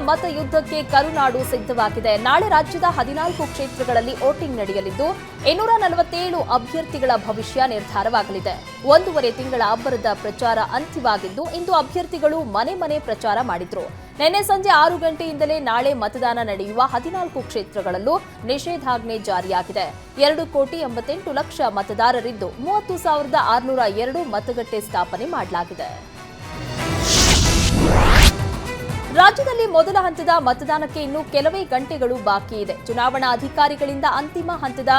ಮತ ಯುದ್ಧಕ್ಕೆ ಕರುನಾಡು ಸಿದ್ಧವಾಗಿದೆ. ನಾಳೆ ರಾಜ್ಯದ 14 ಕ್ಷೇತ್ರಗಳಲ್ಲಿ ವೋಟಿಂಗ್ ನಡೆಯಲಿದ್ದು 247 ಅಭ್ಯರ್ಥಿಗಳ ಭವಿಷ್ಯ ನಿರ್ಧಾರವಾಗಲಿದೆ. 1.5 ತಿಂಗಳ ಅಬ್ಬರದ ಪ್ರಚಾರ ಅಂತ್ಯವಾಗಿದ್ದು ಇಂದು ಅಭ್ಯರ್ಥಿಗಳು ಮನೆ ಮನೆ ಪ್ರಚಾರ ಮಾಡಿದ್ರು. ನಿನ್ನೆ ಸಂಜೆ 6 ಗಂಟೆಯಿಂದಲೇ ನಾಳೆ ಮತದಾನ ನಡೆಯುವ 14 ಕ್ಷೇತ್ರಗಳಲ್ಲೂ ನಿಷೇಧಾಜ್ಞೆ ಜಾರಿಯಾಗಿದೆ. 2,88,00,000 ಮತದಾರರಿದ್ದು 30,602 ಮತಗಟ್ಟೆ ಸ್ಥಾಪನೆ ಮಾಡಲಾಗಿದೆ. ರಾಜ್ಯದಲ್ಲಿ ಮೊದಲ ಹಂತದ ಮತದಾನಕ್ಕೆ ಇನ್ನು ಕೆಲವೇ ಗಂಟೆಗಳು ಬಾಕಿ ಇದೆ. ಚುನಾವಣಾ ಅಧಿಕಾರಿಗಳಿಂದ ಅಂತಿಮ ಹಂತದ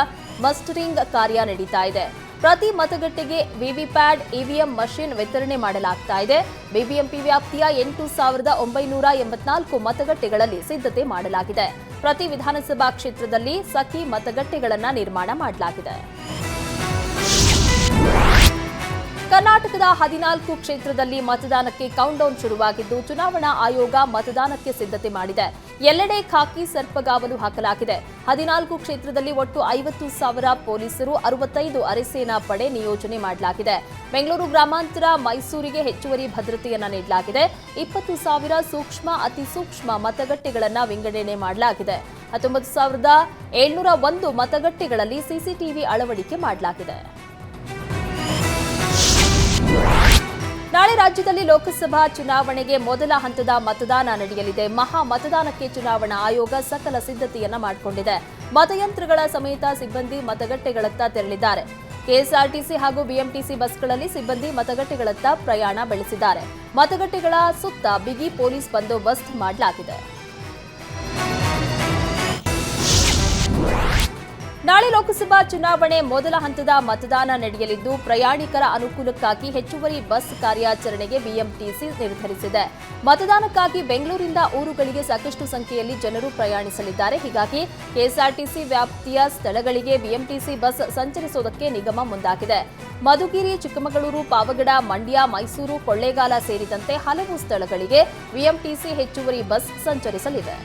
ಮಸ್ಟರಿಂಗ್ ಕಾರ್ಯ ನಡೀತಾ ಇದೆ. ಪ್ರತಿ ಮತಗಟ್ಟೆಗೆ ವಿವಿಪ್ಯಾಟ್ ಇವಿಎಂ ಮಷಿನ್ ವಿತರಣೆ ಮಾಡಲಾಗ್ತಾ ಇದೆ. ಬಿಬಿಎಂಪಿ ವ್ಯಾಪ್ತಿಯ 8,984 ಮತಗಟ್ಟೆಗಳಲ್ಲಿ ಸಿದ್ಧತೆ ಮಾಡಲಾಗಿದೆ. ಪ್ರತಿ ವಿಧಾನಸಭಾ ಕ್ಷೇತ್ರದಲ್ಲಿ ಸಖಿ ಮತಗಟ್ಟೆಗಳನ್ನು ನಿರ್ಮಾಣ ಮಾಡಲಾಗಿದೆ. ಕರ್ನಾಟಕದ 14 ಕ್ಷೇತ್ರದಲ್ಲಿ ಮತದಾನಕ್ಕೆ ಕೌಂಟ್ಡೌನ್ ಶುರುವಾಗಿದ್ದು ಚುನಾವಣಾ ಆಯೋಗ ಮತದಾನಕ್ಕೆ ಸಿದ್ಧತೆ ಮಾಡಿದೆ. ಎಲ್ಲೆಡೆ ಖಾಕಿ ಸರ್ಪಗಾವಲು ಹಾಕಲಾಗಿದೆ. 14 ಕ್ಷೇತ್ರದಲ್ಲಿ ಒಟ್ಟು 50,000 ಪೊಲೀಸರು, 65 ಅರೆಸೇನಾ ಪಡೆ ನಿಯೋಜನೆ ಮಾಡಲಾಗಿದೆ. ಬೆಂಗಳೂರು ಗ್ರಾಮಾಂತರ, ಮೈಸೂರಿಗೆ ಹೆಚ್ಚುವರಿ ಭದ್ರತೆಯನ್ನ ನೀಡಲಾಗಿದೆ. 20,000 ಸೂಕ್ಷ್ಮ, ಅತಿ ಸೂಕ್ಷ್ಮ ಮತಗಟ್ಟೆಗಳನ್ನು ವಿಂಗಡಣೆ ಮಾಡಲಾಗಿದೆ. 19,701 ಮತಗಟ್ಟೆಗಳಲ್ಲಿ ಸಿಸಿಟಿವಿ ಅಳವಡಿಕೆ ಮಾಡಲಾಗಿದೆ. ನಾಳೆ ರಾಜ್ಯದಲ್ಲಿ ಲೋಕಸಭಾ ಚುನಾವಣೆಗೆ ಮೊದಲ ಹಂತದ ಮತದಾನ ನಡೆಯಲಿದೆ. ಮಹಾ ಮತದಾನಕ್ಕೆ ಚುನಾವಣಾ ಆಯೋಗ ಸಕಲ ಸಿದ್ಧತೆಯನ್ನ ಮಾಡಿಕೊಂಡಿದೆ. ಮತಯಂತ್ರಗಳ ಸಮೇತ ಸಿಬ್ಬಂದಿ ಮತಗಟ್ಟೆಗಳತ್ತ ತೆರಳಿದ್ದಾರೆ. ಕೆಎಸ್ಆರ್ಟಿಸಿ ಹಾಗೂ ಬಿಎಂಟಿಸಿ ಬಸ್ಗಳಲ್ಲಿ ಸಿಬ್ಬಂದಿ ಮತಗಟ್ಟೆಗಳತ್ತ ಪ್ರಯಾಣ ಬೆಳೆಸಿದ್ದಾರೆ. ಮತಗಟ್ಟೆಗಳ ಸುತ್ತ ಬಿಗಿ ಪೊಲೀಸ್ ಬಂದೋಬಸ್ತ್ ಮಾಡಲಾಗಿದೆ. ನಾಳೆ ಲೋಕಸಭಾ ಚುನಾವಣೆ ಮೊದಲ ಹಂತದ ಮತದಾನ ನಡೆಯಲಿದ್ದು ಪ್ರಯಾಣಿಕರ ಅನುಕೂಲಕ್ಕಾಗಿ ಹೆಚ್ಚುವರಿ ಬಸ್ ಕಾರ್ಯಾಚರಣೆಗೆ ಬಿಎಂಟಿಸಿ ನಿರ್ಧರಿಸಿದೆ. ಮತದಾನಕ್ಕಾಗಿ ಬೆಂಗಳೂರಿಂದ ಊರುಗಳಿಗೆ ಸಾಕಷ್ಟು ಸಂಖ್ಯೆಯಲ್ಲಿ ಜನರು ಪ್ರಯಾಣಿಸಲಿದ್ದಾರೆ. ಹೀಗಾಗಿ ಕೆಎಸ್ಆರ್ಟಿಸಿ ವ್ಯಾಪ್ತಿಯ ಸ್ಥಳಗಳಿಗೆ ಬಿಎಂಟಿಸಿ ಬಸ್ ಸಂಚರಿಸುವುದಕ್ಕೆ ನಿಗಮ ಮುಂದಾಗಿದೆ. ಮಧುಗಿರಿ, ಚಿಕ್ಕಮಗಳೂರು, ಪಾವಗಡ, ಮಂಡ್ಯ, ಮೈಸೂರು, ಕೊಳ್ಳೇಗಾಲ ಸೇರಿದಂತೆ ಹಲವು ಸ್ಥಳಗಳಿಗೆ ಬಿಎಂಟಿಸಿ ಹೆಚ್ಚುವರಿ ಬಸ್ ಸಂಚರಿಸಲಿದೆ.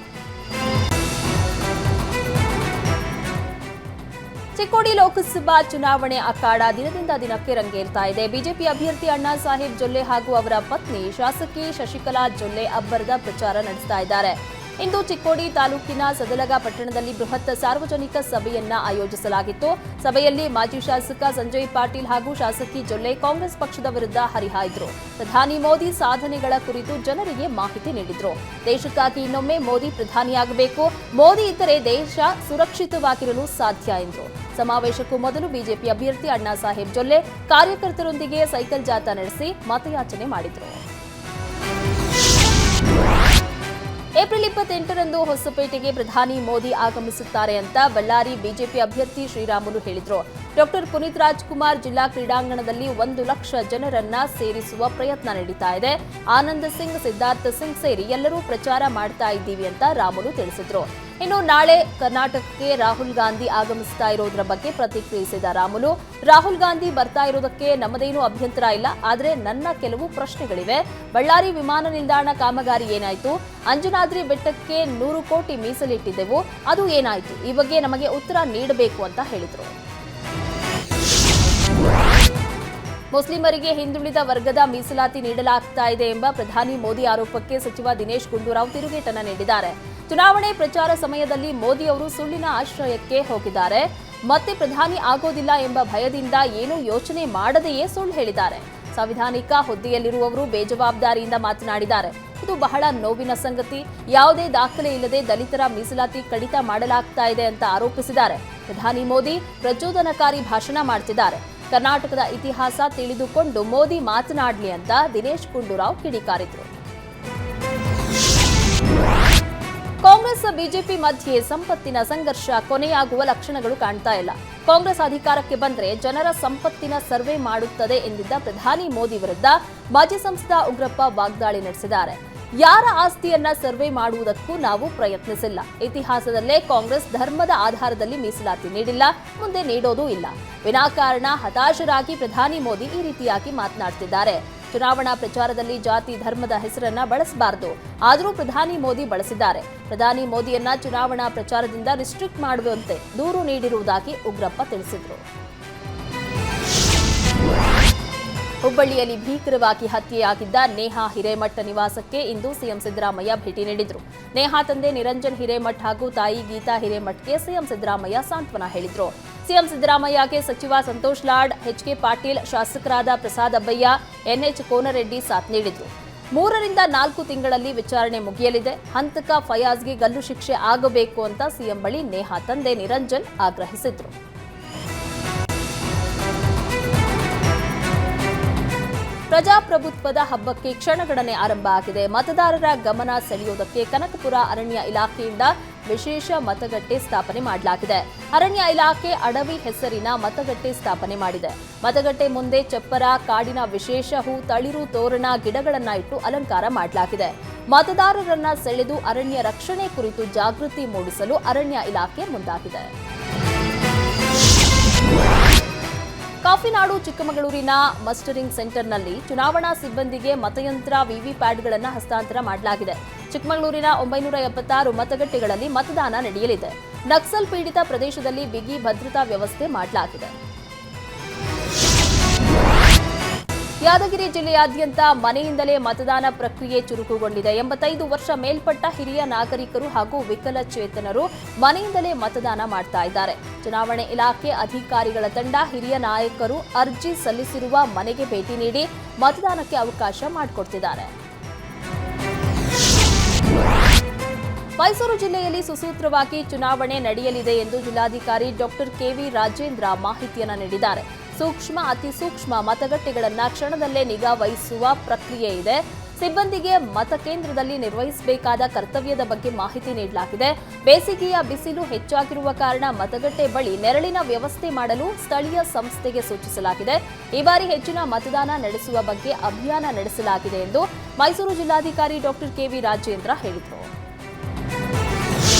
ಚಿಕ್ಕೋಡಿ ಲೋಕಸಭಾ ಚುನಾವಣೆ ಅಖಾಡ ದಿನದಿಂದ ದಿನಕ್ಕೆ ರಂಗೇರ್ತಾ ಇದೆ. ಬಿಜೆಪಿ ಅಭ್ಯರ್ಥಿ ಅಣ್ಣಾ ಸಾಹೇಬ್ ಜೊಲ್ಲೆ ಹಾಗೂ ಅವರ ಪತ್ನಿ ಶಾಸಕಿ ಶಶಿಕಲಾ ಜೊಲ್ಲೆ ಅಬ್ಬರದ ಪ್ರಚಾರ ನಡೆಸ್ತಾ ಇದ್ದಾರೆ. ಇಂದು ಚಿಕ್ಕೋಡಿ ತಾಲೂಕಿನ ಸದಲಗ ಪಟ್ಟಣದಲ್ಲಿ ಬೃಹತ್ ಸಾರ್ವಜನಿಕ ಸಭೆಯನ್ನ ಆಯೋಜಿಸಲಾಗಿತ್ತು. ಸಭೆಯಲ್ಲಿ ಮಾಜಿ ಶಾಸಕ ಸಂಜಯ್ ಪಾಟೀಲ್ ಹಾಗೂ ಶಾಸಕಿ ಜೊಲ್ಲೆ ಕಾಂಗ್ರೆಸ್ ಪಕ್ಷದ ವಿರುದ್ಧ ಹರಿಹಾಯ್ದರು. ಪ್ರಧಾನಿ ಮೋದಿ ಸಾಧನೆಗಳ ಕುರಿತು ಜನರಿಗೆ ಮಾಹಿತಿ ನೀಡಿದ್ರು. ದೇಶಕ್ಕಾಗಿ ಇನ್ನೊಮ್ಮೆ ಮೋದಿ ಪ್ರಧಾನಿಯಾಗಬೇಕು, ಮೋದಿ ಇದ್ದರೆ ದೇಶ ಸುರಕ್ಷಿತವಾಗಿರಲು ಸಾಧ್ಯ ಎಂದರು. ಸಮಾವೇಶಕ್ಕೂ ಮೊದಲು ಬಿಜೆಪಿ ಅಭ್ಯರ್ಥಿ ಅಣ್ಣಾ ಸಾಹೇಬ್ ಜೊಲ್ಲೆ ಕಾರ್ಯಕರ್ತರೊಂದಿಗೆ ಸೈಕಲ್ ಜಾಥಾ ನಡೆಸಿ ಮತಯಾಚನೆ ಮಾಡಿದರು. ಏಪ್ರಿಲ್ 28ರಂದು ಹೊಸಪೇಟೆಗೆ ಪ್ರಧಾನಿ ಮೋದಿ ಆಗಮಿಸುತ್ತಾರೆ ಅಂತ ಬಳ್ಳಾರಿ ಬಿಜೆಪಿ ಅಭ್ಯರ್ಥಿ ಶ್ರೀರಾಮುಲು ಹೇಳಿದರು. ಡಾಕ್ಟರ್ ಪುನೀತ್ ರಾಜ್ಕುಮಾರ್ ಜಿಲ್ಲಾ ಕ್ರೀಡಾಂಗಣದಲ್ಲಿ 1 ಲಕ್ಷ ಜನರನ್ನ ಸೇರಿಸುವ ಪ್ರಯತ್ನ ನಡೀತಾ ಇದೆ. ಆನಂದ್ ಸಿಂಗ್, ಸಿದ್ಧಾರ್ಥ ಸಿಂಗ್ ಸೇರಿ ಎಲ್ಲರೂ ಪ್ರಚಾರ ಮಾಡ್ತಾ ಇದ್ದೀವಿ ಅಂತ ರಾಮುಲು ತಿಳಿಸಿದ್ರು. ಇನ್ನು ನಾಳೆ ಕರ್ನಾಟಕಕ್ಕೆ ರಾಹುಲ್ ಗಾಂಧಿ ಆಗಮಿಸ್ತಾ ಇರೋದ್ರ ಬಗ್ಗೆ ಪ್ರತಿಕ್ರಿಯಿಸಿದ ರಾಮುಲು, ರಾಹುಲ್ ಗಾಂಧಿ ಬರ್ತಾ ಇರೋದಕ್ಕೆ ನಮ್ಮದೇನೂ ಅಭ್ಯಂತರ ಇಲ್ಲ, ಆದರೆ ನನ್ನ ಕೆಲವು ಪ್ರಶ್ನೆಗಳಿವೆ. ಬಳ್ಳಾರಿ ವಿಮಾನ ನಿಲ್ದಾಣ ಕಾಮಗಾರಿ ಏನಾಯ್ತು? ಅಂಜನಾದ್ರಿ ಬೆಟ್ಟಕ್ಕೆ 100 ಕೋಟಿ ಮೀಸಲಿಟ್ಟಿದ್ದೆವು, ಅದು ಏನಾಯ್ತು? ಈ ಬಗ್ಗೆ ನಮಗೆ ಉತ್ತರ ನೀಡಬೇಕು ಅಂತ ಹೇಳಿದರು. ಮುಸ್ಲಿಮರಿಗೆ ಹಿಂದುಳಿದ ವರ್ಗದ ಮೀಸಲಾತಿ ನೀಡಲಾಗ್ತಾ ಇದೆ ಎಂಬ ಪ್ರಧಾನಿ ಮೋದಿ ಆರೋಪಕ್ಕೆ ಸಚಿವ ದಿನೇಶ್ ಗುಂಡೂರಾವ್ ತಿರುಗೇಟನ್ನ ನೀಡಿದ್ದಾರೆ. ಚುನಾವಣೆ ಪ್ರಚಾರ ಸಮಯದಲ್ಲಿ ಮೋದಿ ಅವರು ಸುಳ್ಳಿನ ಆಶ್ರಯಕ್ಕೆ ಹೋಗಿದ್ದಾರೆ. ಮತ್ತೆ ಪ್ರಧಾನಿ ಆಗೋದಿಲ್ಲ ಎಂಬ ಭಯದಿಂದ ಏನೂ ಯೋಚನೆ ಮಾಡದೆಯೇ ಸುಳ್ಳು ಹೇಳಿದ್ದಾರೆ. ಸಂವಿಧಾನಿಕ ಹುದ್ದೆಯಲ್ಲಿರುವವರು ಬೇಜವಾಬ್ದಾರಿಯಿಂದ ಮಾತನಾಡಿದ್ದಾರೆ. ಇದು ಬಹಳ ನೋವಿನ ಸಂಗತಿ. ಯಾವುದೇ ದಾಖಲೆ ಇಲ್ಲದೆ ದಲಿತರ ಮೀಸಲಾತಿ ಕಡಿತ ಮಾಡಲಾಗ್ತಾ ಇದೆ ಅಂತ ಆರೋಪಿಸಿದ್ದಾರೆ. ಪ್ರಧಾನಿ ಮೋದಿ ಪ್ರಚೋದನಕಾರಿ ಭಾಷಣ ಮಾಡ್ತಿದ್ದಾರೆ. ಕರ್ನಾಟಕದ ಇತಿಹಾಸ ತಿಳಿದುಕೊಂಡು ಮೋದಿ ಮಾತನಾಡಲಿ ಅಂತ ದಿನೇಶ್ ಗುಂಡೂರಾವ್ ಕಿಡಿಕಾರಿದ್ರು. ಕಾಂಗ್ರೆಸ್ ಬಿಜೆಪಿ ಮಧ್ಯೆ ಸಂಪತ್ತಿನ ಸಂಘರ್ಷ ಕೊನೆಯಾಗುವ ಲಕ್ಷಣಗಳು ಕಾಣ್ತಾ ಇಲ್ಲ. ಕಾಂಗ್ರೆಸ್ ಅಧಿಕಾರಕ್ಕೆ ಬಂದ್ರೆ ಜನರ ಸಂಪತ್ತಿನ ಸರ್ವೆ ಮಾಡುತ್ತದೆ ಎಂದಿದ್ದ ಪ್ರಧಾನಿ ಮೋದಿ ವಿರುದ್ಧ ಮಾಜಿ ಸಂಸದ ಉಗ್ರಪ್ಪ ವಾಗ್ದಾಳಿ ನಡೆಸಿದ್ದಾರೆ. ಯಾರ ಆಸ್ತಿಯನ್ನ ಸರ್ವೆ ಮಾಡುವುದಕ್ಕೂ ನಾವು ಪ್ರಯತ್ನಿಸಿಲ್ಲ. ಇತಿಹಾಸದಲ್ಲೇ ಕಾಂಗ್ರೆಸ್ ಧರ್ಮದ ಆಧಾರದಲ್ಲಿ ಮೀಸಲಾತಿ ನೀಡಿಲ್ಲ, ಮುಂದೆ ನೀಡೋದೂ ಇಲ್ಲ. ವಿನಾಕಾರಣ ಹತಾಶರಾಗಿ ಪ್ರಧಾನಿ ಮೋದಿ ಈ ರೀತಿಯಾಗಿ ಮಾತನಾಡ್ತಿದ್ದಾರೆ. ಚುನಾವಣಾ ಪ್ರಚಾರದಲ್ಲಿ ಜಾತಿ ಧರ್ಮದ ಹೆಸರನ್ನ ಬಳಸಬಾರದು, ಆದರೂ ಪ್ರಧಾನಿ ಮೋದಿ ಬಳಸಿದ್ದಾರೆ. ಪ್ರಧಾನಿ ಮೋದಿಯನ್ನ ಚುನಾವಣಾ ಪ್ರಚಾರದಿಂದ ರಿಸ್ಟ್ರಿಕ್ಟ್ ಮಾಡುವಂತೆ ದೂರು ನೀಡಿರುವುದಾಗಿ ಉಗ್ರಪ್ಪ ತಿಳಿಸಿದರು. ಹುಬ್ಬಳ್ಳಿಯಲ್ಲಿ ಭೀಕರವಾಗಿ ಹತ್ಯೆಯಾಗಿದ್ದ ನೇಹಾ ಹಿರೇಮಠ ನಿವಾಸಕ್ಕೆ ಇಂದು ಸಿಎಂ ಸಿದ್ದರಾಮಯ್ಯ ಭೇಟಿ ನೀಡಿದರು. ನೇಹಾ ತಂದೆ ನಿರಂಜನ್ ಹಿರೇಮಠ್ ಹಾಗೂ ತಾಯಿ ಗೀತಾ ಹಿರೇಮಠ್ಗೆ ಸಿಎಂ ಸಿದ್ದರಾಮಯ್ಯ ಸಾಂತ್ವನ ಹೇಳಿದರು. ಸಿಎಂ ಸಿದ್ದರಾಮಯ್ಯಗೆ ಸಚಿವ ಸಂತೋಷ್ ಲಾಡ್, ಎಚ್ಕೆ ಪಾಟೀಲ್, ಶಾಸಕರಾದ ಪ್ರಸಾದ್ ಅಬ್ಬಯ್ಯ, ಎನ್ಎಚ್ ಕೋನರೆಡ್ಡಿ ಸಾಥ್ ನೀಡಿದರು. 3 ರಿಂದ 4 ತಿಂಗಳಲ್ಲಿ ವಿಚಾರಣೆ ಮುಗಿಯಲಿದೆ. ಹಂತಕ ಫಯಾಜ್ಗೆ ಗಲ್ಲು ಶಿಕ್ಷೆ ಆಗಬೇಕು ಅಂತ ಸಿಎಂ ಬಳಿ ನೇಹಾ ತಂದೆ ನಿರಂಜನ್ ಆಗ್ರಹಿಸಿದ್ರು. ಪ್ರಜಾಪ್ರಭುತ್ವದ ಹಬ್ಬಕ್ಕೆ ಕ್ಷಣಗಣನೆ ಆರಂಭ ಆಗಿದೆ. ಮತದಾರರ ಗಮನ ಸೆಳೆಯುವುದಕ್ಕೆ ಕನಕಪುರ ಅರಣ್ಯ ಇಲಾಖೆಯಿಂದ ವಿಶೇಷ ಮತಗಟ್ಟೆ ಸ್ಥಾಪನೆ ಮಾಡಲಾಗಿದೆ. ಅರಣ್ಯ ಇಲಾಖೆ ಅಡವಿ ಹೆಸರಿನ ಮತಗಟ್ಟೆ ಸ್ಥಾಪನೆ ಮಾಡಿದೆ. ಮತಗಟ್ಟೆ ಮುಂದೆ ಚಪ್ಪರ, ಕಾಡಿನ ವಿಶೇಷ ಹೂ, ತಳಿರು, ತೋರಣ, ಗಿಡಗಳನ್ನ ಇಟ್ಟು ಅಲಂಕಾರ ಮಾಡಲಾಗಿದೆ. ಮತದಾರರನ್ನ ಸೆಳೆದು ಅರಣ್ಯ ರಕ್ಷಣೆ ಕುರಿತು ಜಾಗೃತಿ ಮೂಡಿಸಲು ಅರಣ್ಯ ಇಲಾಖೆ ಮುಂದಾಗಿದೆ. ಕಾಫಿನಾಡು ಚಿಕ್ಕಮಗಳೂರಿನ ಮಸ್ಟರಿಂಗ್ ಸೆಂಟರ್ನಲ್ಲಿ ಚುನಾವಣಾ ಸಿಬ್ಬಂದಿಗೆ ಮತಯಂತ್ರ ವಿವಿಪ್ಯಾಟ್ಗಳನ್ನು ಹಸ್ತಾಂತರ ಮಾಡಲಾಗಿದೆ. ಚಿಕ್ಕಮಗಳೂರಿನ 976 ಮತಗಟ್ಟೆಗಳಲ್ಲಿ ಮತದಾನ ನಡೆಯಲಿದೆ. ನಕ್ಸಲ್ ಪೀಡಿತ ಪ್ರದೇಶದಲ್ಲಿ ಬಿಗಿ ಭದ್ರತಾ ವ್ಯವಸ್ಥೆ ಮಾಡಲಾಗಿದೆ. ಯಾದಗಿರಿ ಜಿಲ್ಲೆಯಾದ್ಯಂತ ಮನೆಯಿಂದಲೇ ಮತದಾನ ಪ್ರಕ್ರಿಯೆ ಚುರುಕುಗೊಂಡಿದೆ. 85 ವರ್ಷ ಮೇಲ್ಪಟ್ಟ ಹಿರಿಯ ನಾಗರಿಕರು ಹಾಗೂ ವಿಕಲಚೇತನರು ಮನೆಯಿಂದಲೇ ಮತದಾನ ಮಾಡ್ತಾ ಇದ್ದಾರೆ. ಚುನಾವಣೆ ಇಲಾಖೆ ಅಧಿಕಾರಿಗಳ ತಂಡ ಹಿರಿಯ ನಾಯಕರು ಅರ್ಜಿ ಸಲ್ಲಿಸಿರುವ ಮನೆಗೆ ಭೇಟಿ ನೀಡಿ ಮತದಾನಕ್ಕೆ ಅವಕಾಶ ಮಾಡಿಕೊಡ್ತಿದ್ದಾರೆ. ಮೈಸೂರು ಜಿಲ್ಲೆಯಲ್ಲಿ ಸುಸೂತ್ರವಾಗಿ ಚುನಾವಣೆ ನಡೆಯಲಿದೆ ಎಂದು ಜಿಲ್ಲಾಧಿಕಾರಿ ಡಾಕ್ಟರ್ ಕೆವಿ ರಾಜೇಂದ್ರ ಮಾಹಿತಿಯನ್ನು ನೀಡಿದ್ದಾರೆ. ಸೂಕ್ಷ್ಮ, ಅತಿ ಸೂಕ್ಷ್ಮ ಮತಗಟ್ಟೆಗಳನ್ನು ಕ್ಷಣದಲ್ಲೇ ನಿಗಾ ವಹಿಸುವ ಪ್ರಕ್ರಿಯೆ ಇದೆ. ಸಿಬ್ಬಂದಿಗೆ ಮತಕೇಂದ್ರದಲ್ಲಿ ನಿರ್ವಹಿಸಬೇಕಾದ ಕರ್ತವ್ಯದ ಬಗ್ಗೆ ಮಾಹಿತಿ ನೀಡಲಾಗಿದೆ. ಬೇಸಿಗೆಯ ಬಿಸಿಲು ಹೆಚ್ಚಾಗಿರುವ ಕಾರಣ ಮತಗಟ್ಟೆ ಬಳಿ ನೆರಳಿನ ವ್ಯವಸ್ಥೆ ಮಾಡಲು ಸ್ಥಳೀಯ ಸಂಸ್ಥೆಗೆ ಸೂಚಿಸಲಾಗಿದೆ. ಈ ಬಾರಿ ಹೆಚ್ಚಿನ ಮತದಾನ ನಡೆಸುವ ಬಗ್ಗೆ ಅಭಿಯಾನ ನಡೆಸಲಾಗಿದೆ ಎಂದು ಮೈಸೂರು ಜಿಲ್ಲಾಧಿಕಾರಿ ಡಾಕ್ಟರ್ ಕೆವಿ ರಾಜೇಂದ್ರ ಹೇಳಿದರು.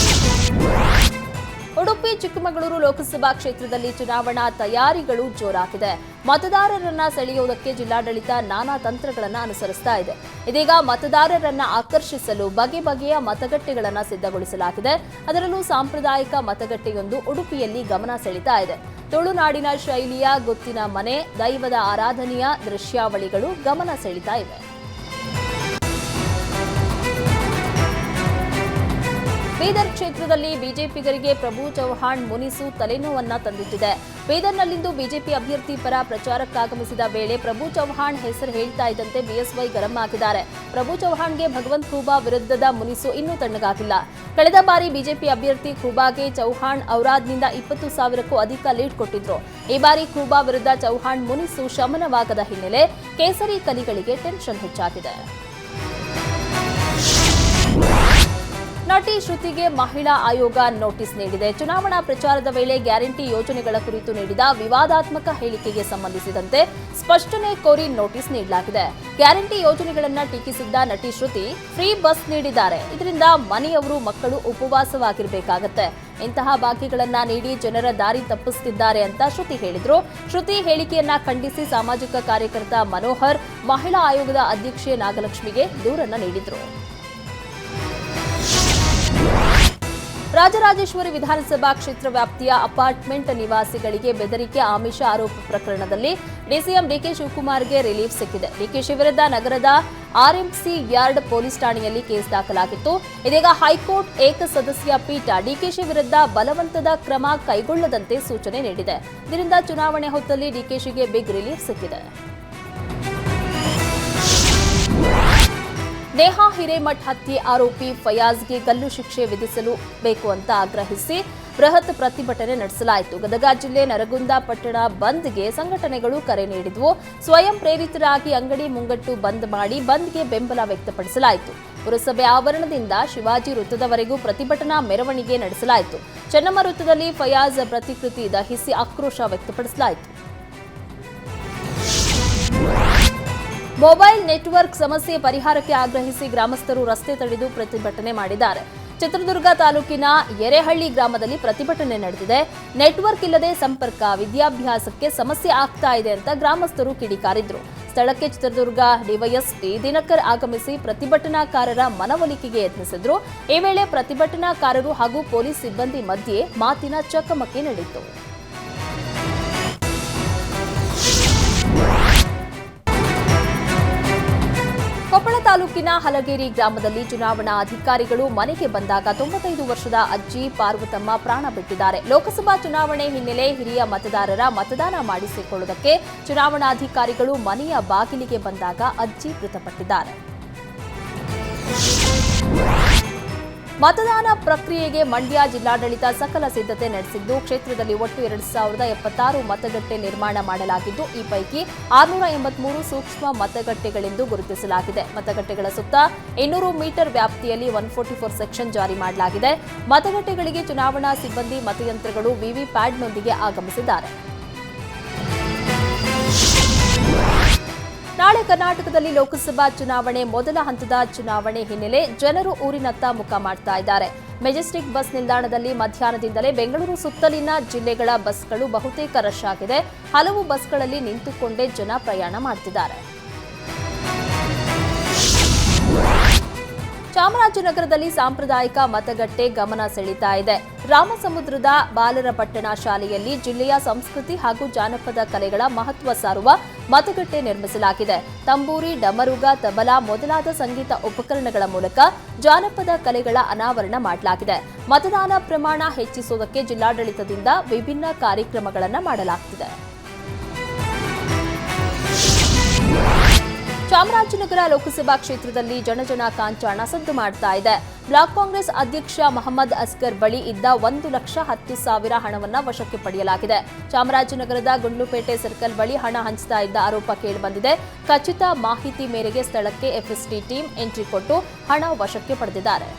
ಉಡುಪಿ ಚಿಕ್ಕಮಗಳೂರು ಲೋಕಸಭಾ ಕ್ಷೇತ್ರದಲ್ಲಿ ಚುನಾವಣಾ ತಯಾರಿಗಳು ಜೋರಾಗಿದೆ. ಮತದಾರರನ್ನ ಸೆಳೆಯುವುದಕ್ಕೆ ಜಿಲ್ಲಾಡಳಿತ ನಾನಾ ತಂತ್ರಗಳನ್ನು ಅನುಸರಿಸ್ತಾ ಇದೆ. ಇದೀಗ ಮತದಾರರನ್ನ ಆಕರ್ಷಿಸಲು ಬಗೆ ಬಗೆಯ ಮತಗಟ್ಟೆಗಳನ್ನು ಸಿದ್ಧಗೊಳಿಸಲಾಗಿದೆ. ಅದರಲ್ಲೂ ಸಾಂಪ್ರದಾಯಿಕ ಮತಗಟ್ಟೆಯೊಂದು ಉಡುಪಿಯಲ್ಲಿ ಗಮನ ಸೆಳೀತಾ ಇದೆ. ತುಳುನಾಡಿನ ಶೈಲಿಯ ಗುತ್ತಿನ ಮನೆ, ದೈವದ ಆರಾಧನೆಯ ದೃಶ್ಯಾವಳಿಗಳು ಗಮನ ಸೆಳೀತಾ ಇವೆ. ಬೀದರ್ ಕ್ಷೇತ್ರದಲ್ಲಿ ಬಿಜೆಪಿಗರಿಗೆ ಪ್ರಭು ಚೌಹಾಣ್ ಮುನಿಸು ತಲೆನೋವನ್ನ ತಂದಿಟ್ಟಿದೆ. ಬೀದರ್ನಲ್ಲಿಂದು ಬಿಜೆಪಿ ಅಭ್ಯರ್ಥಿ ಪರ ಪ್ರಚಾರಕ್ಕಾಗಮಿಸಿದ ವೇಳೆ ಪ್ರಭು ಚೌಹಾಣ್ ಹೆಸರು ಹೇಳ್ತಾ ಇದ್ದಂತೆ ಬಿಎಸ್ವೈ ಗರಂ ಆಗಿದ್ದಾರೆ. ಪ್ರಭು ಚೌಹಾಣ್ಗೆ ಭಗವಂತ್ ಖೂಬಾ ವಿರುದ್ಧದ ಮುನಿಸು ಇನ್ನೂ ತಣ್ಣಗಾಗಿಲ್ಲ. ಕಳೆದ ಬಾರಿ ಬಿಜೆಪಿ ಅಭ್ಯರ್ಥಿ ಖೂಬಾಗೆ ಚೌಹಾಣ್ ಔರಾದ್ನಿಂದ 20,000ಕ್ಕೂ ಅಧಿಕ ಲೀಡ್ ಕೊಟ್ಟಿದ್ರು. ಈ ಬಾರಿ ಖೂಬಾ ವಿರುದ್ಧ ಚೌಹಾಣ್ ಮುನಿಸು ಶಮನವಾಗದ ಹಿನ್ನೆಲೆ ಕೇಸರಿ ಕಲಿಗಳಿಗೆ ಟೆನ್ಷನ್ ಹೆಚ್ಚಾಗಿದೆ. ನಟಿ ಶ್ರುತಿಗೆ ಮಹಿಳಾ ಆಯೋಗ ನೋಟಿಸ್ ನೀಡಿದೆ. ಚುನಾವಣಾ ಪ್ರಚಾರದ ವೇಳೆ ಗ್ಯಾರಂಟಿ ಯೋಜನೆಗಳ ಕುರಿತು ನೀಡಿದ ವಿವಾದಾತ್ಮಕ ಹೇಳಿಕೆಗೆ ಸಂಬಂಧಿಸಿದಂತೆ ಸ್ಪಷ್ಟನೆ ಕೋರಿ ನೋಟಿಸ್ ನೀಡಲಾಗಿದೆ. ಗ್ಯಾರಂಟಿ ಯೋಜನೆಗಳನ್ನು ಟೀಕಿಸಿದ್ದ ನಟಿ ಶ್ರುತಿ ಫ್ರೀ ಬಸ್ ನೀಡಿದ್ದಾರೆ, ಇದರಿಂದ ಮನೆಯವರು ಮಕ್ಕಳು ಉಪವಾಸವಾಗಿರಬೇಕಾಗತ್ತೆ, ಇಂತಹ ಭಾಗ್ಯಗಳನ್ನ ನೀಡಿ ಜನರ ದಾರಿ ತಪ್ಪಿಸುತ್ತಿದ್ದಾರೆ ಅಂತ ಶ್ರುತಿ ಹೇಳಿದ್ರು. ಶ್ರುತಿ ಹೇಳಿಕೆಯನ್ನ ಖಂಡಿಸಿ ಸಾಮಾಜಿಕ ಕಾರ್ಯಕರ್ತ ಮನೋಹರ್ ಮಹಿಳಾ ಆಯೋಗದ ಅಧ್ಯಕ್ಷೆ ನಾಗಲಕ್ಷ್ಮಿಗೆ ದೂರನ್ನ ನೀಡಿದ್ರು. ರಾಜರಾಜೇಶ್ವರಿ ವಿಧಾನಸಭಾ ಕ್ಷೇತ್ರ ವ್ಯಾಪ್ತಿಯ ಅಪಾರ್ಟ್ಮೆಂಟ್ ನಿವಾಸಿಗಳಿಗೆ ಬೆದರಿಕೆ ಆಮಿಷ ಆರೋಪ ಪ್ರಕರಣದಲ್ಲಿ ಡಿಸಿಎಂ ಡಿಕೆ ಶಿವಕುಮಾರ್ಗೆ ರಿಲೀಫ್ ಸಿಕ್ಕಿದೆ. ಡಿಕೆಶಿ ವಿರುದ್ಧ ನಗರದ ಆರ್ಎಂಸಿ ಯಾರ್ಡ್ ಪೊಲೀಸ್ ಠಾಣೆಯಲ್ಲಿ ಕೇಸ್ ದಾಖಲಾಗಿತ್ತು. ಇದೀಗ ಹೈಕೋರ್ಟ್ ಏಕಸದಸ್ಯ ಪೀಠ ಡಿಕೆಶಿ ವಿರುದ್ಧ ಬಲವಂತದ ಕ್ರಮ ಕೈಗೊಳ್ಳದಂತೆ ಸೂಚನೆ ನೀಡಿದೆ. ಇದರಿಂದ ಚುನಾವಣೆ ಹೊತ್ತಲ್ಲಿ ಡಿಕೆಶಿಗೆ ಬಿಗ್ ರಿಲೀಫ್ ಸಿಕ್ಕಿದೆ. ನೇಹಾ ಹಿರೇಮಠ್ ಹತ್ಯೆ ಆರೋಪಿ ಫಯಾಜ್ಗೆ ಗಲ್ಲು ಶಿಕ್ಷೆ ವಿಧಿಸಲು ಬೇಕು ಅಂತ ಆಗ್ರಹಿಸಿ ಬೃಹತ್ ಪ್ರತಿಭಟನೆ ನಡೆಸಲಾಯಿತು. ಗದಗ ಜಿಲ್ಲೆ ನರಗುಂದ ಪಟ್ಟಣ ಬಂದ್ಗೆ ಸಂಘಟನೆಗಳು ಕರೆ ನೀಡಿದ್ವು. ಸ್ವಯಂ ಪ್ರೇರಿತರಾಗಿ ಅಂಗಡಿ ಮುಂಗಟ್ಟು ಬಂದ್ ಮಾಡಿ ಬಂದ್ಗೆ ಬೆಂಬಲ ವ್ಯಕ್ತಪಡಿಸಲಾಯಿತು. ಪುರಸಭೆ ಆವರಣದಿಂದ ಶಿವಾಜಿ ವೃತ್ತದವರೆಗೂ ಪ್ರತಿಭಟನಾ ಮೆರವಣಿಗೆ ನಡೆಸಲಾಯಿತು. ಚೆನ್ನಮ್ಮ ವೃತ್ತದಲ್ಲಿ ಫಯಾಜ್ ಪ್ರತಿಕೃತಿ ದಹಿಸಿ ಆಕ್ರೋಶ ವ್ಯಕ್ತಪಡಿಸಲಾಯಿತು. ಮೊಬೈಲ್ ನೆಟ್ವರ್ಕ್ ಸಮಸ್ಯೆ ಪರಿಹಾರಕ್ಕೆ ಆಗ್ರಹಿಸಿ ಗ್ರಾಮಸ್ಥರು ರಸ್ತೆ ತಡೆದು ಪ್ರತಿಭಟನೆ ಮಾಡಿದ್ದಾರೆ. ಚಿತ್ರದುರ್ಗ ತಾಲೂಕಿನ ಎರೆಹಳ್ಳಿ ಗ್ರಾಮದಲ್ಲಿ ಪ್ರತಿಭಟನೆ ನಡೆದಿದೆ. ನೆಟ್ವರ್ಕ್ ಇಲ್ಲದೆ ಸಂಪರ್ಕ, ವಿದ್ಯಾಭ್ಯಾಸಕ್ಕೆ ಸಮಸ್ಯೆ ಆಗ್ತಾ ಇದೆ ಅಂತ ಗ್ರಾಮಸ್ಥರು ಕಿಡಿಕಾರಿದ್ರು. ಸ್ಥಳಕ್ಕೆ ಚಿತ್ರದುರ್ಗ ಡಿವೈಎಸ್ಪಿ ದಿನಕರ್ ಆಗಮಿಸಿ ಪ್ರತಿಭಟನಾಕಾರರ ಮನವೊಲಿಕೆಗೆ ಯತ್ನಿಸಿದ್ರು. ಈ ವೇಳೆ ಪ್ರತಿಭಟನಾಕಾರರು ಹಾಗೂ ಪೊಲೀಸ್ ಸಿಬ್ಬಂದಿ ಮಧ್ಯೆ ಮಾತಿನ ಚಕಮಕಿ ನಡೆಯಿತು. ತಾಲೂಕಿನ ಹಲಗೇರಿ ಗ್ರಾಮದಲ್ಲಿ ಚುನಾವಣಾ ಅಧಿಕಾರಿಗಳು ಮನೆಗೆ ಬಂದಾಗ 95 ವರ್ಷದ ಅಜ್ಜಿ ಪಾರ್ವತಮ್ಮ ಪ್ರಾಣ ಬಿಟ್ಟಿದ್ದಾರೆ. ಲೋಕಸಭಾ ಚುನಾವಣೆ ಹಿನ್ನೆಲೆ ಹಿರಿಯ ಮತದಾರರ ಮತದಾನ ಮಾಡಿಸಿಕೊಳ್ಳುವುದಕ್ಕೆ ಚುನಾವಣಾಧಿಕಾರಿಗಳು ಮನೆಯ ಬಾಗಿಲಿಗೆ ಬಂದಾಗ ಅಜ್ಜಿ ಮೃತಪಟ್ಟಿದ್ದಾರೆ. ಮತದಾನ ಪ್ರಕ್ರಿಯೆಗೆ ಮಂಡ್ಯ ಜಿಲ್ಲಾಡಳಿತ ಸಕಲ ಸಿದ್ಧತೆ ನಡೆಸಿದ್ದು, ಕ್ಷೇತ್ರದಲ್ಲಿ ಒಟ್ಟು 2076 ಮತಗಟ್ಟೆ ನಿರ್ಮಾಣ ಮಾಡಲಾಗಿದ್ದು, ಈ ಪೈಕಿ 683 ಸೂಕ್ಷ್ಮ ಮತಗಟ್ಟೆಗಳೆಂದು ಗುರುತಿಸಲಾಗಿದೆ. ಮತಗಟ್ಟೆಗಳ ಸುತ್ತ 200 ಮೀಟರ್ ವ್ಯಾಪ್ತಿಯಲ್ಲಿ 144 ಸೆಕ್ಷನ್ ಜಾರಿ ಮಾಡಲಾಗಿದೆ. ಮತಗಟ್ಟೆಗಳಿಗೆ ಚುನಾವಣಾ ಸಿಬ್ಬಂದಿ ಮತಯಂತ್ರಗಳು ವಿವಿಪ್ಯಾಟ್ನೊಂದಿಗೆ ಆಗಮಿಸಿದ್ದಾರೆ. ನಾಳೆ ಕರ್ನಾಟಕದಲ್ಲಿ ಲೋಕಸಭಾ ಚುನಾವಣೆ ಮೊದಲ ಹಂತದ ಚುನಾವಣೆ ಹಿನ್ನೆಲೆ ಜನರು ಊರಿನತ್ತ ಮುಖ ಮಾಡ್ತಾ ಇದ್ದಾರೆ. ಮೆಜೆಸ್ಟಿಕ್ ಬಸ್ ನಿಲ್ದಾಣದಲ್ಲಿ ಮಧ್ಯಾಹ್ನದಿಂದಲೇ ಬೆಂಗಳೂರು ಸುತ್ತಲಿನ ಜಿಲ್ಲೆಗಳ ಬಸ್ಗಳು ಬಹುತೇಕ ರಶ್ ಆಗಿದೆ. ಹಲವು ಬಸ್ಗಳಲ್ಲಿ ನಿಂತುಕೊಂಡೇ ಜನ ಪ್ರಯಾಣ ಮಾಡುತ್ತಿದ್ದಾರೆ. ಚಾಮರಾಜನಗರದಲ್ಲಿ ಸಾಂಪ್ರದಾಯಿಕ ಮತಗಟ್ಟೆ ಗಮನ ಸೆಳೀತಾ ಇದೆ. ರಾಮಸಮುದ್ರದ ಬಾಲರಪಟ್ಟಣ ಶಾಲೆಯಲ್ಲಿ ಜಿಲ್ಲೆಯ ಸಂಸ್ಕೃತಿ ಹಾಗೂ ಜಾನಪದ ಕಲೆಗಳ ಮಹತ್ವ ಸಾರುವ ಮತಗಟ್ಟೆ ನಿರ್ಮಿಸಲಾಗಿದೆ. ತಂಬೂರಿ, ಡಮರುಗ, ತಬಲಾ ಮೊದಲಾದ ಸಂಗೀತ ಉಪಕರಣಗಳ ಮೂಲಕ ಜಾನಪದ ಕಲೆಗಳ ಅನಾವರಣ ಮಾಡಲಾಗಿದೆ. ಮತದಾನ ಪ್ರಮಾಣ ಹೆಚ್ಚಿಸುವುದಕ್ಕೆ ಜಿಲ್ಲಾಡಳಿತದಿಂದ ವಿಭಿನ್ನ ಕಾರ್ಯಕ್ರಮಗಳನ್ನು ಮಾಡಲಾಗುತ್ತಿದೆ. ಚಾಮರಾಜನಗರ ಲೋಕಸಭಾ ಕ್ಷೇತ್ರದಲ್ಲಿ ಜನಜನ ಕಾಂಚಾಣ ಸದ್ದು ಮಾಡ್ತಾ ಇದೆ. ಬ್ಲಾಕ್ ಕಾಂಗ್ರೆಸ್ ಅಧ್ಯಕ್ಷ ಮಹಮ್ಮದ್ ಅಸ್ಗರ್ ಬಳಿ ಇದ್ದ 1,10,000 ಹಣವನ್ನು ವಶಕ್ಕೆ ಪಡೆಯಲಾಗಿದೆ. ಚಾಮರಾಜನಗರದ ಗುಂಡ್ಲುಪೇಟೆ ಸರ್ಕಲ್ ಬಳಿ ಹಣ ಹಂಚ್ತಾ ಇದ್ದ ಆರೋಪ ಕೇಳಿಬಂದಿದೆ. ಖಚಿತ ಮಾಹಿತಿ ಮೇರೆಗೆ ಸ್ಥಳಕ್ಕೆ ಎಫ್ಎಸ್ಟಿ ಟೀಮ್ ಎಂಟ್ರಿ ಕೊಟ್ಟು ಹಣ ವಶಕ್ಕೆ ಪಡೆದಿದ್ದಾರೆ.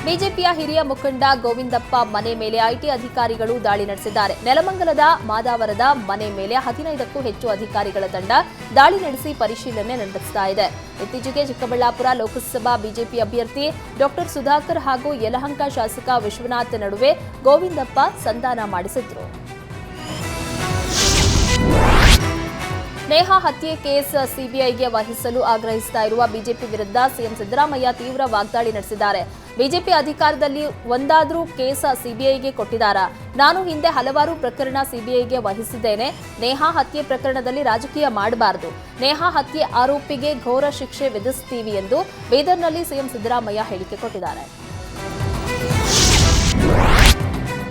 ಬಿಜೆಪಿಯ ಹಿರಿಯ ಮುಖಂಡ ಗೋವಿಂದಪ್ಪ ಮನೆ ಮೇಲೆ ಐಟಿ ಅಧಿಕಾರಿಗಳು ದಾಳಿ ನಡೆಸಿದ್ದಾರೆ. ನೆಲಮಂಗಲದ ಮಾದಾವರದ ಮನೆ ಮೇಲೆ 15ಕ್ಕೂ ಹೆಚ್ಚು ಅಧಿಕಾರಿಗಳ ತಂಡ ದಾಳಿ ನಡೆಸಿ ಪರಿಶೀಲನೆ ನಡೆಸ್ತಾ ಇದೆ. ಇತ್ತೀಚೆಗೆ ಚಿಕ್ಕಬಳ್ಳಾಪುರ ಲೋಕಸಭಾ ಬಿಜೆಪಿ ಅಭ್ಯರ್ಥಿ ಡಾ ಸುಧಾಕರ್ ಹಾಗೂ ಯಲಹಂಕ ಶಾಸಕ ವಿಶ್ವನಾಥ್ ನಡುವೆ ಗೋವಿಂದಪ್ಪ ಸಂಧಾನ ಮಾಡಿಸಿದ್ರು. ನೇಹಾ ಹತ್ಯೆ ಕೇಸ್ ಸಿಬಿಐಗೆ ವಹಿಸಲು ಆಗ್ರಹಿಸ್ತಾ ಇರುವ ಬಿಜೆಪಿ ವಿರುದ್ಧ ಸಿಎಂ ಸಿದ್ದರಾಮಯ್ಯ ತೀವ್ರ ವಾಗ್ದಾಳಿ ನಡೆಸಿದ್ದಾರೆ. ಬಿಜೆಪಿ ಅಧಿಕಾರದಲ್ಲಿ ಒಂದಾದ್ರೂ ಕೇಸ್ ಸಿಬಿಐಗೆ ಕೊಟ್ಟಿದ್ದಾರಾ? ನಾನು ಹಿಂದೆ ಹಲವಾರು ಪ್ರಕರಣ ಸಿಬಿಐಗೆ ವಹಿಸಿದ್ದೇನೆ. ನೇಹಾ ಹತ್ಯೆ ಪ್ರಕರಣದಲ್ಲಿ ರಾಜಕೀಯ ಮಾಡಬಾರದು. ನೇಹಾ ಹತ್ಯೆ ಆರೋಪಿಗೆ ಘೋರ ಶಿಕ್ಷೆ ವಿಧಿಸುತ್ತೀವಿ ಎಂದು ಬೀದರ್ನಲ್ಲಿ ಸಿಎಂ ಸಿದ್ದರಾಮಯ್ಯ ಹೇಳಿಕೆ ಕೊಟ್ಟಿದ್ದಾರೆ.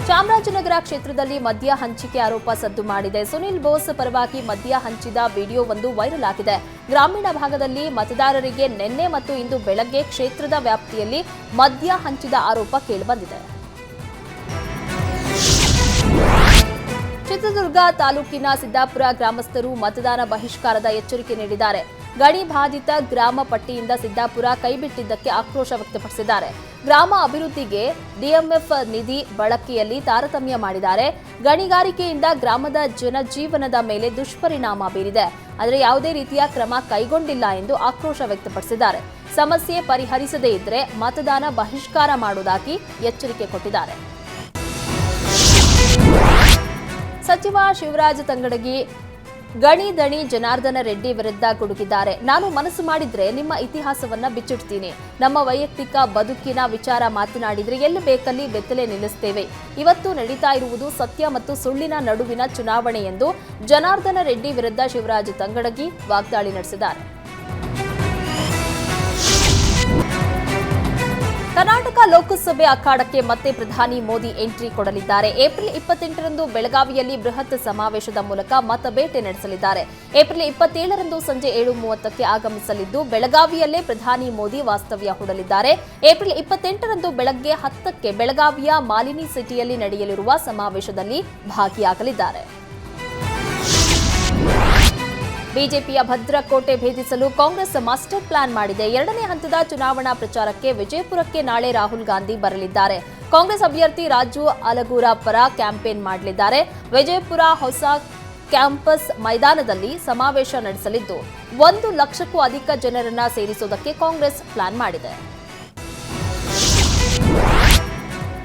ಚಾಮರಾಜನಗರ ಕ್ಷೇತ್ರದಲ್ಲಿ ಮದ್ಯ ಹಂಚಿಕೆ ಆರೋಪ ಸದ್ದು ಮಾಡಿದೆ. ಸುನಿಲ್ ಬೋಸ್ ಪರವಾಗಿ ಮದ್ಯ ಹಂಚಿದ ವಿಡಿಯೋವೊಂದು ವೈರಲ್ ಆಗಿದೆ. ಗ್ರಾಮೀಣ ಭಾಗದಲ್ಲಿ ಮತದಾರರಿಗೆ ನಿನ್ನೆ ಮತ್ತು ಇಂದು ಬೆಳಗ್ಗೆ ಕ್ಷೇತ್ರದ ವ್ಯಾಪ್ತಿಯಲ್ಲಿ ಮದ್ಯ ಹಂಚಿದ ಆರೋಪ ಕೇಳಿಬಂದಿದೆ. ಚಿತ್ರದುರ್ಗ ತಾಲೂಕಿನ ಸಿದ್ದಾಪುರ ಗ್ರಾಮಸ್ಥರು ಮತದಾನ ಬಹಿಷ್ಕಾರದ ಎಚ್ಚರಿಕೆ ನೀಡಿದ್ದಾರೆ. ಗಣಿ ಬಾಧಿತ ಗ್ರಾಮ ಪಟ್ಟಿಯಿಂದ ಸಿದ್ದಾಪುರ ಕೈಬಿಟ್ಟಿದ್ದಕ್ಕೆ ಆಕ್ರೋಶ ವ್ಯಕ್ತಪಡಿಸಿದ್ದಾರೆ. ಗ್ರಾಮ ಅಭಿವೃದ್ಧಿಗೆ ಡಿಎಂಎಫ್ ನಿಧಿ ಬಳಕೆಯಲ್ಲಿ ತಾರತಮ್ಯ ಮಾಡಿದ್ದಾರೆ. ಗಣಿಗಾರಿಕೆಯಿಂದ ಗ್ರಾಮದ ಜನಜೀವನದ ಮೇಲೆ ದುಷ್ಪರಿಣಾಮ ಬೀರಿದೆ. ಆದರೆ ಯಾವುದೇ ರೀತಿಯ ಕ್ರಮ ಕೈಗೊಂಡಿಲ್ಲ ಎಂದು ಆಕ್ರೋಶ ವ್ಯಕ್ತಪಡಿಸಿದ್ದಾರೆ. ಸಮಸ್ಯೆ ಪರಿಹರಿಸದೇ ಇದ್ದರೆ ಮತದಾನ ಬಹಿಷ್ಕಾರ ಮಾಡುವುದಾಗಿ ಎಚ್ಚರಿಕೆ ಕೊಟ್ಟಿದ್ದಾರೆ. ಸಚಿವ ಶಿವರಾಜ ತಂಗಡಗಿ ಗಣಿ ದಣಿ ಜನಾರ್ದನ ರೆಡ್ಡಿ ವಿರುದ್ಧ ಗುಡುಗಿದ್ದಾರೆ. ನಾನು ಮನಸ್ಸು ಮಾಡಿದ್ರೆ ನಿಮ್ಮ ಇತಿಹಾಸವನ್ನ ಬಿಚ್ಚಿಡ್ತೀನಿ. ನಮ್ಮ ವೈಯಕ್ತಿಕ ಬದುಕಿನ ವಿಚಾರ ಮಾತನಾಡಿದ್ರೆ ಎಲ್ಲಿ ಬೇಕಲ್ಲಿ ಬೆತ್ತಲೆ ನಿಲ್ಲಿಸ್ತೇವೆ. ಇವತ್ತು ನಡೀತಾ ಇರುವುದು ಸತ್ಯ ಮತ್ತು ಸುಳ್ಳಿನ ನಡುವಿನ ಚುನಾವಣೆ ಎಂದು ಜನಾರ್ದನ ರೆಡ್ಡಿ ವಿರುದ್ಧ ಶಿವರಾಜ ತಂಗಡಗಿ ವಾಗ್ದಾಳಿ ನಡೆಸಿದ್ದಾರೆ. ಕರ್ನಾಟಕ ಲೋಕಸಭೆ ಅಖಾಡಕ್ಕೆ ಮತ್ತೆ ಪ್ರಧಾನಿ ಮೋದಿ ಎಂಟ್ರಿ ಕೊಡಲಿದ್ದಾರೆ. ಏಪ್ರಿಲ್ 28ರಂದು ಬೆಳಗಾವಿಯಲ್ಲಿ ಬೃಹತ್ ಸಮಾವೇಶದ ಮೂಲಕ ಮತಬೇಟೆ ನಡೆಸಲಿದ್ದಾರೆ. ಏಪ್ರಿಲ್ 27ರಂದು ಸಂಜೆ 7:30ಕ್ಕೆ ಆಗಮಿಸಲಿದ್ದು ಬೆಳಗಾವಿಯಲ್ಲೇ ಪ್ರಧಾನಿ ಮೋದಿ ವಾಸ್ತವ್ಯ ಹೂಡಲಿದ್ದಾರೆ. ಏಪ್ರಿಲ್ 28ರಂದು ಬೆಳಗ್ಗೆ 10ಕ್ಕೆ ಬೆಳಗಾವಿಯ ಮಾಲಿನಿ ಸಿಟಿಯಲ್ಲಿ ನಡೆಯಲಿರುವ ಸಮಾವೇಶದಲ್ಲಿ ಭಾಗಿಯಾಗಲಿದ್ದಾರೆ. ಬಿಜೆಪಿಯ ಭದ್ರಕೋಟೆ ಭೇದಿಸಲು ಕಾಂಗ್ರೆಸ್ ಮಾಸ್ಟರ್ ಪ್ಲಾನ್ ಮಾಡಿದೆ. 2ನೇ ಹಂತದ ಚುನಾವಣಾ ಪ್ರಚಾರಕ್ಕೆ ವಿಜಯಪುರಕ್ಕೆ ನಾಳೆ ರಾಹುಲ್ ಗಾಂಧಿ ಬರಲಿದ್ದಾರೆ. ಕಾಂಗ್ರೆಸ್ ಅಭ್ಯರ್ಥಿ ರಾಜು ಅಲಗೂರ ಪರ ಕ್ಯಾಂಪೇನ್ ಮಾಡಲಿದ್ದಾರೆ. ವಿಜಯಪುರ ಹೊಸ ಕ್ಯಾಂಪಸ್ ಮೈದಾನದಲ್ಲಿ ಸಮಾವೇಶ ನಡೆಸಲಿದ್ದು 1 ಲಕ್ಷಕ್ಕೂ ಅಧಿಕ ಜನರನ್ನ ಸೇರಿಸುವುದಕ್ಕೆ ಕಾಂಗ್ರೆಸ್ ಪ್ಲಾನ್ ಮಾಡಿದೆ.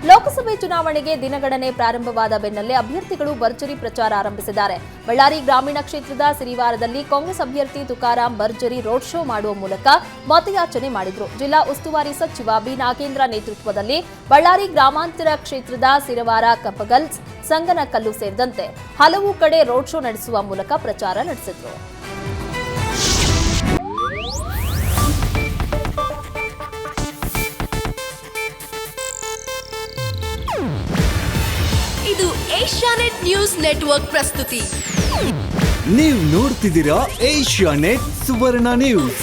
ಲೋಕಸಭೆ ಚುನಾವಣೆಗೆ ದಿನಗಣನೆ ಪ್ರಾರಂಭವಾದ ಬೆನ್ನಲ್ಲೇ ಅಭ್ಯರ್ಥಿಗಳು ಭರ್ಜರಿ ಪ್ರಚಾರ ಆರಂಭಿಸಿದ್ದಾರೆ. ಬಳ್ಳಾರಿ ಗ್ರಾಮೀಣ ಕ್ಷೇತ್ರದ ಸಿರಿವಾರದಲ್ಲಿ ಕಾಂಗ್ರೆಸ್ ಅಭ್ಯರ್ಥಿ ತುಕಾರಾಂ ಭರ್ಜರಿ ರೋಡ್ ಶೋ ಮಾಡುವ ಮೂಲಕ ಮತಯಾಚನೆ ಮಾಡಿದ್ರು. ಜಿಲ್ಲಾ ಉಸ್ತುವಾರಿ ಸಚಿವ ಬಿ ನಾಗೇಂದ್ರ ನೇತೃತ್ವದಲ್ಲಿ ಬಳ್ಳಾರಿ ಗ್ರಾಮಾಂತರ ಕ್ಷೇತ್ರದ ಸಿರಿವಾರ, ಕಪ್ಪಗಲ್, ಸಂಗನಕಲ್ಲು ಸೇರಿದಂತೆ ಹಲವು ಕಡೆ ರೋಡ್ ಶೋ ನಡೆಸುವ ಮೂಲಕ ಪ್ರಚಾರ ನಡೆಸಿದ್ರು. ಇದು ಏಷ್ಯಾನೆಟ್ ನ್ಯೂಸ್ ನೆಟ್ವರ್ಕ್ ಪ್ರಸ್ತುತಿ. ನೀವು ನೋಡ್ತಿದ್ದೀರಾ ಏಷ್ಯಾನೆಟ್ ಸುವರ್ಣ ನ್ಯೂಸ್.